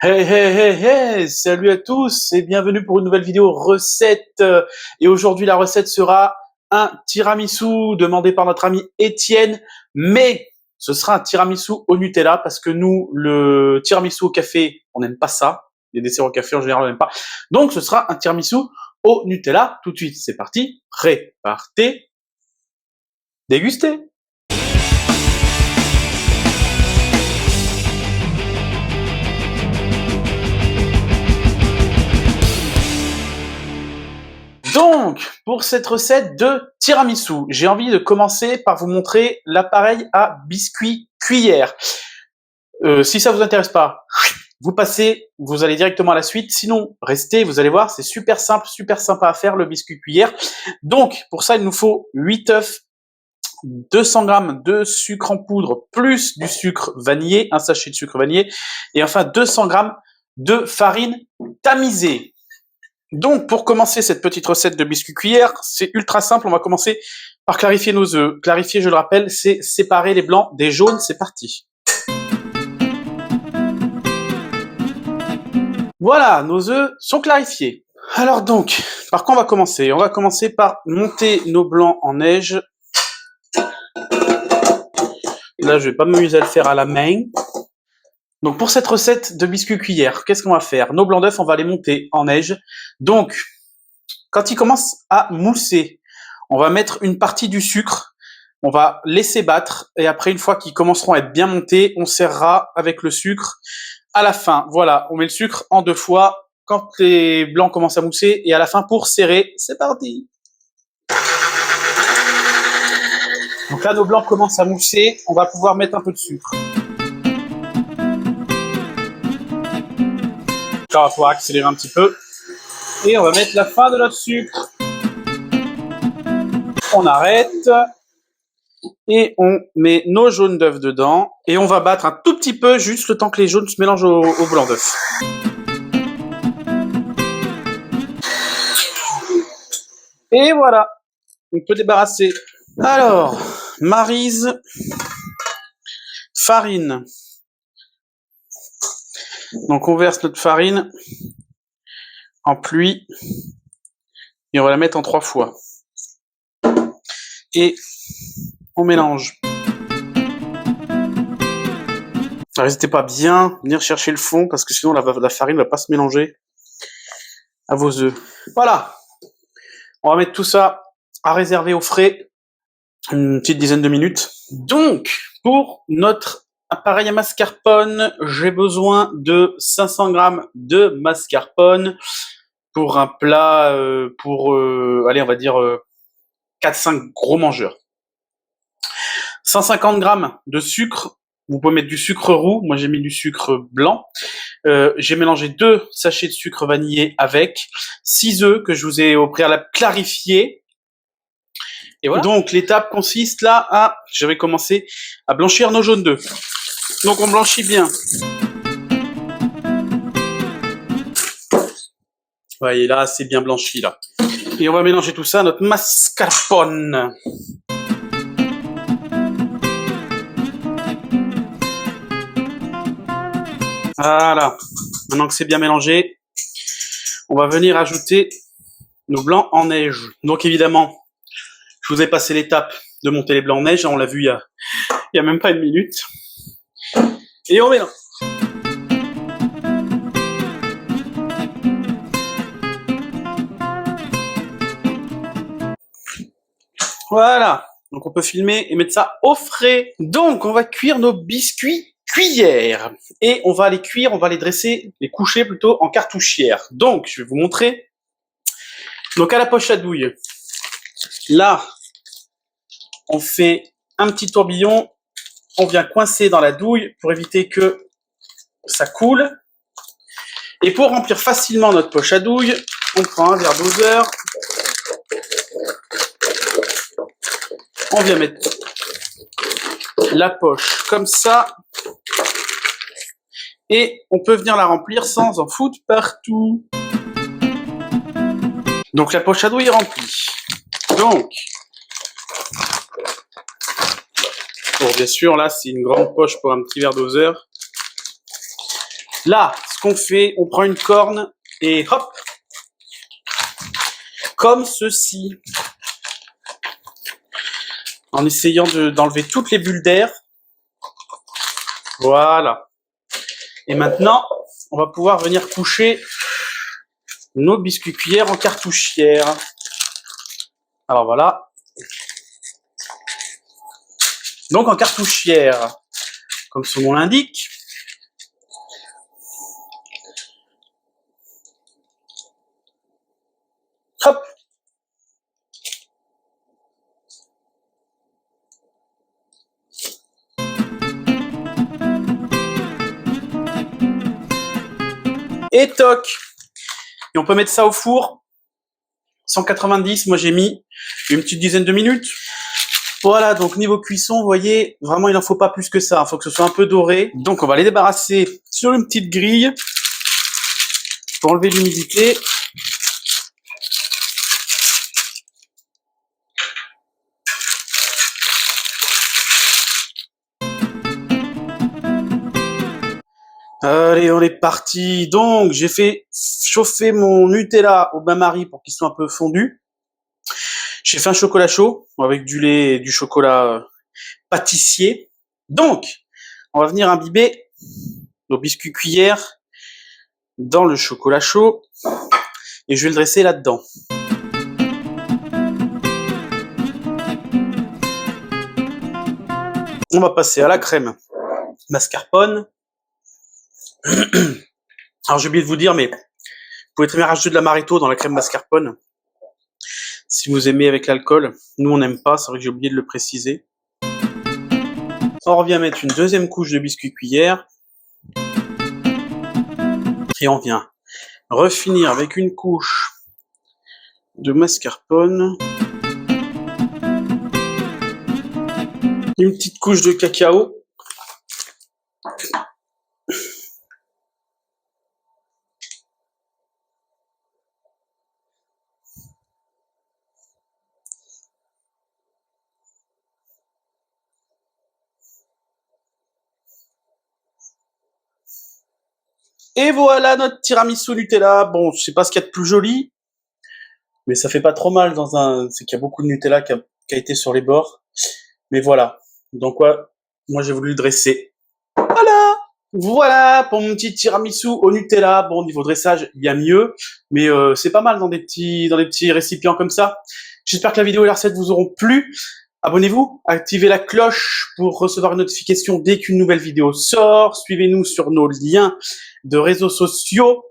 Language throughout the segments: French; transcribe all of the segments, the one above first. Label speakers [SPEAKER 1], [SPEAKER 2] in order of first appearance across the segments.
[SPEAKER 1] Hey hey hey hey, salut à tous et bienvenue pour une nouvelle vidéo recette. Et aujourd'hui la recette sera un tiramisu demandé par notre ami Étienne, mais ce sera un tiramisu au Nutella parce que nous, le tiramisu au café, on n'aime pas ça. Les desserts au café en général, on n'aime pas. Donc ce sera un tiramisu au Nutella. Tout de suite, c'est parti. Prêt, partez, dégustez. Donc, pour cette recette de tiramisu, j'ai envie de commencer par vous montrer l'appareil à biscuit cuillère. Si ça vous intéresse pas, vous passez, vous allez directement à la suite. Sinon, restez, vous allez voir, c'est super simple, super sympa à faire le biscuit cuillère. Donc, pour ça, il nous faut 8 œufs, 200 g de sucre en poudre, plus du sucre vanillé, un sachet de sucre vanillé, et enfin 200 g de farine tamisée. Donc, pour commencer cette petite recette de biscuit cuillère, c'est ultra simple. On va commencer par clarifier nos œufs. Clarifier, je le rappelle, c'est séparer les blancs des jaunes. C'est parti. Voilà, nos œufs sont clarifiés. Alors donc, par quoi on va commencer? On va commencer par monter nos blancs en neige. Là, je vais pas m'amuser à le faire à la main. Donc, pour cette recette de biscuit cuillère, qu'est-ce qu'on va faire? Nos blancs d'œufs, on va les monter en neige. Donc, quand ils commencent à mousser, on va mettre une partie du sucre, on va laisser battre, et après, une fois qu'ils commenceront à être bien montés, on serrera avec le sucre à la fin. Voilà, on met le sucre en 2 fois quand les blancs commencent à mousser, et à la fin pour serrer. C'est parti. Donc là, nos blancs commencent à mousser, on va pouvoir mettre un peu de sucre. Là, on va pouvoir accélérer un petit peu. Et on va mettre la fin de notre sucre. On arrête. Et on met nos jaunes d'œufs dedans. Et on va battre un tout petit peu, juste le temps que les jaunes se mélangent au blanc d'œuf. Et voilà, on peut débarrasser. Alors, maryse, farine. Donc on verse notre farine en pluie. Et on va la mettre en 3 fois. Et on mélange. N'hésitez pas à bien venir chercher le fond parce que sinon la farine ne va pas se mélanger à vos œufs. Voilà. On va mettre tout ça à réserver au frais une petite dizaine de minutes. Donc, pour notre appareil à mascarpone, j'ai besoin de 500 g de mascarpone pour un plat allez, on va dire 4-5 gros mangeurs. 150 g de sucre. Vous pouvez mettre du sucre roux, moi j'ai mis du sucre blanc. J'ai mélangé 2 sachets de sucre vanillé avec 6 œufs que je vous ai au préalable clarifiés. Et voilà. Donc l'étape consiste là à, je vais commencer à blanchir nos jaunes d'œufs. Donc on blanchit bien. Voyez là, c'est bien blanchi là. Et on va mélanger tout ça à notre mascarpone. Voilà, maintenant que c'est bien mélangé, on va venir ajouter nos blancs en neige. Donc évidemment, je vous ai passé l'étape de monter les blancs en neige, on l'a vu il y a même pas une minute. Et on mélange. Voilà, donc on peut filmer et mettre ça au frais. Donc on va cuire nos biscuits cuillère. Et on va les cuire, on va les dresser, les coucher plutôt en cartouchière. Donc, je vais vous montrer. Donc, à la poche à douille, là, on fait un petit tourbillon. On vient coincer dans la douille pour éviter que ça coule. Et pour remplir facilement notre poche à douille, on prend un verre doseur. On vient mettre la poche comme ça. Et on peut venir la remplir sans en foutre partout. Donc la poche à douille est remplie. Donc, pour bien sûr, là c'est une grande poche pour un petit verre doseur. Là, ce qu'on fait, on prend une corne et hop, comme ceci, en essayant d'enlever toutes les bulles d'air. Voilà. Et maintenant, on va pouvoir venir coucher nos biscuits cuillères en cartouchière. Alors voilà. Donc en cartouchière, comme son nom l'indique. Hop. Et toc. Et on peut mettre ça au four. 190, moi j'ai mis une petite dizaine de minutes. Voilà, donc niveau cuisson, vous voyez, vraiment il n'en faut pas plus que ça. Il faut que ce soit un peu doré. Donc on va les débarrasser sur une petite grille pour enlever l'humidité. Allez, on est parti. Donc, j'ai fait chauffer mon Nutella au bain-marie pour qu'il soit un peu fondu. J'ai fait un chocolat chaud avec du lait et du chocolat pâtissier. Donc, on va venir imbiber nos biscuits cuillères dans le chocolat chaud et je vais le dresser là-dedans. On va passer à la crème mascarpone. Alors j'ai oublié de vous dire, mais vous pouvez très bien rajouter de l'amaretto dans la crème mascarpone. Si vous aimez avec l'alcool, nous on n'aime pas, c'est vrai que j'ai oublié de le préciser. On revient mettre une deuxième couche de biscuits cuillères. Et on vient refinir avec une couche de mascarpone. Une petite couche de cacao. Et voilà notre tiramisu Nutella. Bon, je sais pas ce qu'il y a de plus joli, mais ça fait pas trop mal c'est qu'il y a beaucoup de Nutella qui a été sur les bords. Mais voilà. Donc moi j'ai voulu le dresser. Voilà pour mon petit tiramisu au Nutella. Bon, niveau dressage, il y a mieux, mais c'est pas mal dans des petits récipients comme ça. J'espère que la vidéo et la recette vous auront plu. Abonnez-vous, activez la cloche pour recevoir une notification dès qu'une nouvelle vidéo sort. Suivez-nous sur nos liens de réseaux sociaux,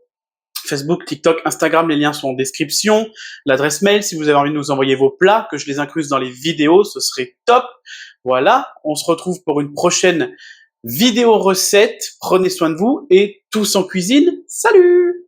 [SPEAKER 1] Facebook, TikTok, Instagram, les liens sont en description. L'adresse mail, si vous avez envie de nous envoyer vos plats, que je les incluse dans les vidéos, ce serait top. Voilà, on se retrouve pour une prochaine vidéo recette. Prenez soin de vous et tous en cuisine. Salut!